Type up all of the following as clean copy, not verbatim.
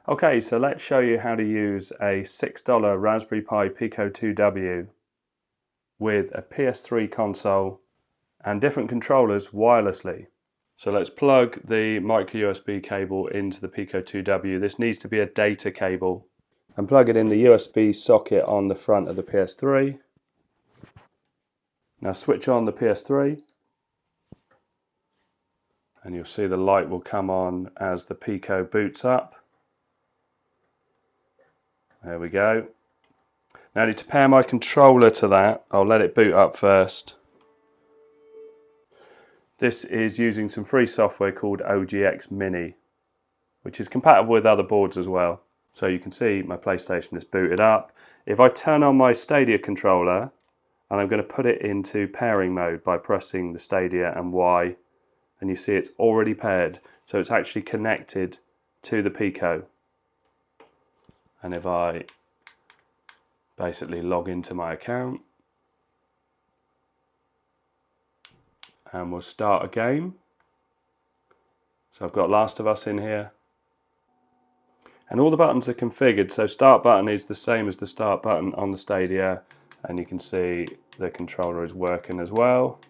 Okay, so let's show you how to use a $6 Raspberry Pi Pico 2W with a PS3 console and different controllers wirelessly. So let's plug the micro USB cable into the Pico 2W. This needs to be a data cable, and plug it in the USB socket on the front of the PS3. Now switch on the PS3 and you'll see the light will come on as the Pico boots up. There we go. Now I need to pair my controller to that. I'll let it boot up first. This is using some free software called OGX Mini, which is compatible with other boards as well. So you can see my PlayStation is booted up. If I turn on my Stadia controller, and I'm going to put it into pairing mode by pressing the Stadia and Y, and you see it's already paired. So it's actually connected to the Pico. And if I basically log into my account and we'll start a game. So I've got Last of Us in here. And all the buttons are configured. So start button is the same as the start button on the Stadia. And you can see the controller is working as well.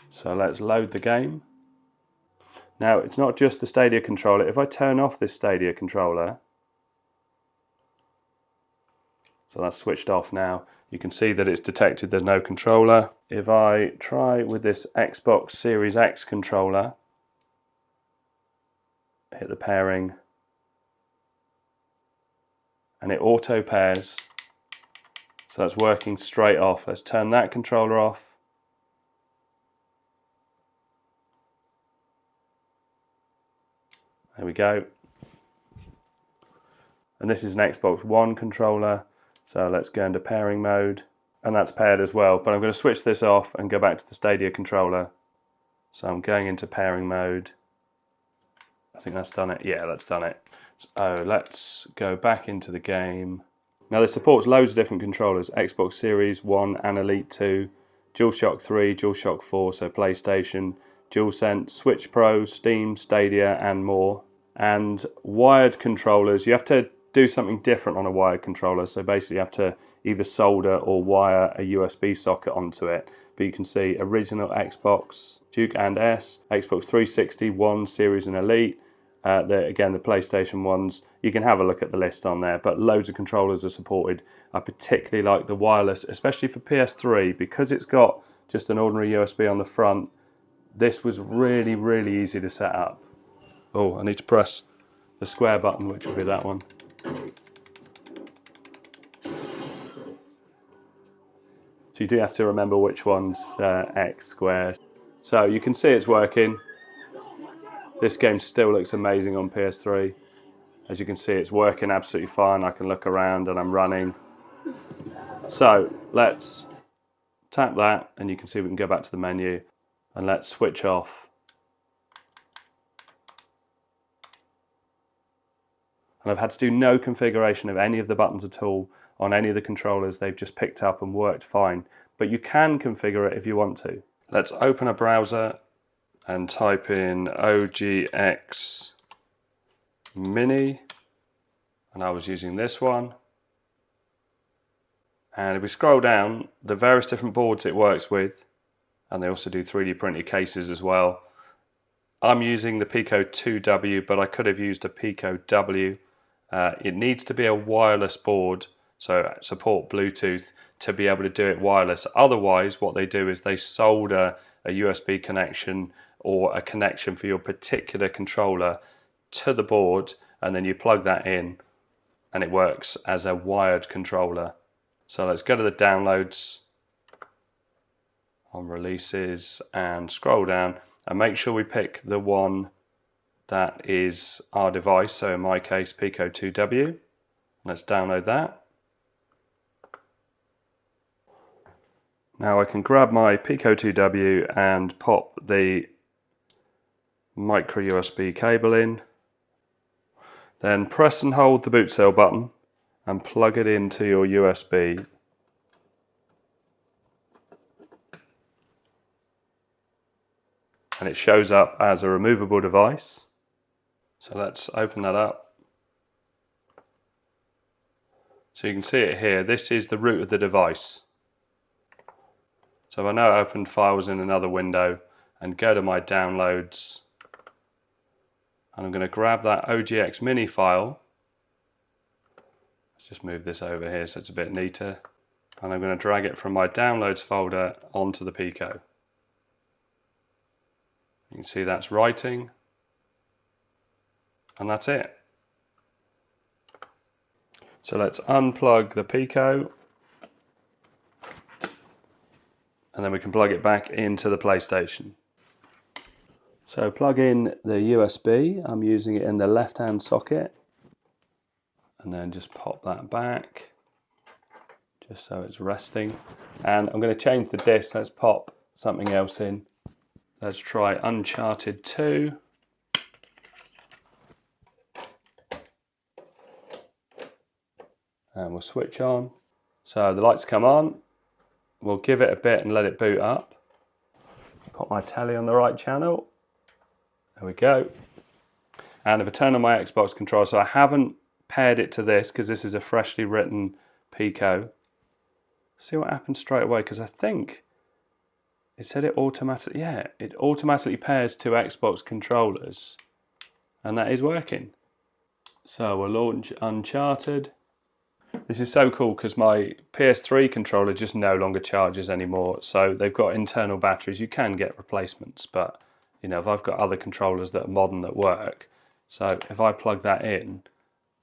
So let's load the game. Now it's not just the Stadia controller. If I turn off this Stadia controller, so that's switched off now. You can see that it's detected there's no controller. If I try with this Xbox Series X controller, hit the pairing, and it auto pairs. So that's working straight off. Let's turn that controller off. There we go. And this is an Xbox One controller. So let's go into pairing mode, and that's paired as well. But I'm going to switch this off and go back to the Stadia controller. So I'm going into pairing mode. I think that's done it. Yeah, that's done it. So let's go back into the game. Now this supports loads of different controllers: Xbox Series 1 and Elite 2, DualShock 3, DualShock 4, so PlayStation, DualSense, Switch Pro, Steam, Stadia, and more. And wired controllers, you have to do something different on a wired controller. So basically you have to either solder or wire a USB socket onto it. But you can see original Xbox, Duke and S, Xbox 360, 1, Series and Elite. Again, the PlayStation ones, you can have a look at the list on there, but loads of controllers are supported. I particularly like the wireless, especially for PS3, because it's got just an ordinary USB on the front. This was really, really easy to set up. Oh, I need to press the square button, which will be that one. So you do have to remember which one's X square. So you can see it's working. This game still looks amazing on PS3. As you can see, it's working absolutely fine. I can look around and I'm running. So let's tap that and you can see we can go back to the menu, and let's switch off. And I've had to do no configuration of any of the buttons at all on any of the controllers. They've just picked up and worked fine. But you can configure it if you want to. Let's open a browser and type in OGX Mini. And I was using this one. And if we scroll down, the various different boards it works with, and they also do 3D printed cases as well. I'm using the Pico 2W, but I could have used a Pico W. It needs to be a wireless board, so support Bluetooth to be able to do it wireless. Otherwise, what they do is they solder a USB connection or a connection for your particular controller to the board, and then you plug that in and it works as a wired controller. So let's go to the downloads on releases and scroll down and make sure we pick the one that is our device, so in my case Pico 2W. Let's download that. Now I can grab my Pico 2W and pop the micro USB cable in, then press and hold the boot cell button and plug it into your USB. And it shows up as a removable device. So let's open that up. So you can see it here. This is the root of the device. So I now open files in another window and go to my downloads. And I'm going to grab that OGX Mini file. Let's just move this over here so it's a bit neater. And I'm going to drag it from my downloads folder onto the Pico. You can see that's writing. And that's it. So let's unplug the Pico. And then we can plug it back into the PlayStation. So plug in the USB. I'm using it in the left-hand socket. And then just pop that back, just so it's resting. And I'm going to change the disc. Let's pop something else in. Let's try Uncharted 2. And we'll switch on. So the lights come on. We'll give it a bit and let it boot up. Put my telly on the right channel. There we go. And if I turn on my Xbox controller, so I haven't paired it to this because this is a freshly written Pico. See what happens straight away, because I think it said it automatically, yeah, it automatically pairs to Xbox controllers. And that is working. So we'll launch Uncharted. This is so cool because my PS3 controller just no longer charges anymore. So they've got internal batteries. You can get replacements, but you know, if I've got other controllers that are modern that work, so if I plug that in,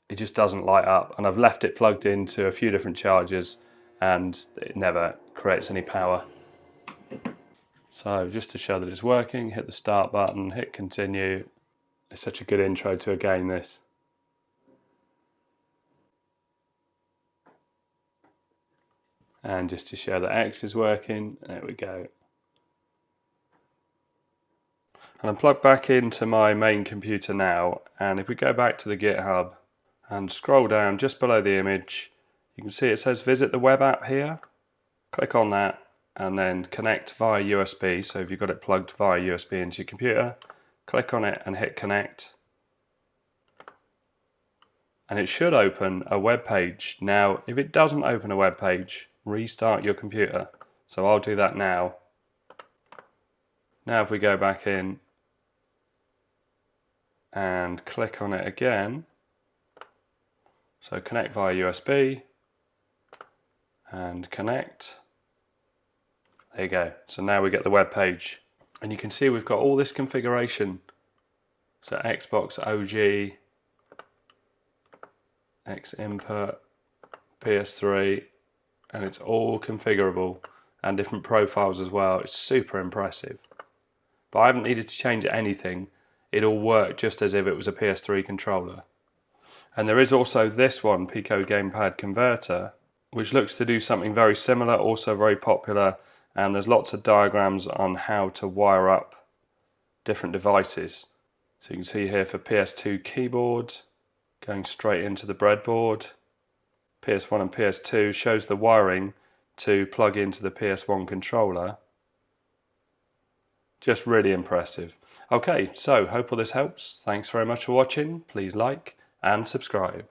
it just doesn't light up. And I've left it plugged into a few different chargers and it never creates any power. So just to show that it's working, hit the start button, hit continue. It's such a good intro to a game, this. And just to show that X is working, there we go. And I'm plugged back into my main computer now, and if we go back to the GitHub and scroll down just below the image, you can see it says visit the web app here. Click on that and then connect via USB. So if you've got it plugged via USB into your computer, click on it and hit connect. And it should open a web page. Now, if it doesn't open a web page, restart your computer. So I'll do that now. Now if we go back in and click on it again, so connect via USB and connect. There you go. So now we get the web page. And you can see we've got all this configuration. So Xbox OG, X input, PS3, and it's all configurable and different profiles as well. It's super impressive. But I haven't needed to change anything. It all worked just as if it was a PS3 controller. And there is also this one, Pico Gamepad Converter, which looks to do something very similar, also very popular, and there's lots of diagrams on how to wire up different devices. So you can see here for PS2 keyboard, going straight into the breadboard. PS1 and PS2 shows the wiring to plug into the PS1 controller. Just really impressive. Okay, so hope all this helps. Thanks very much for watching. Please like and subscribe.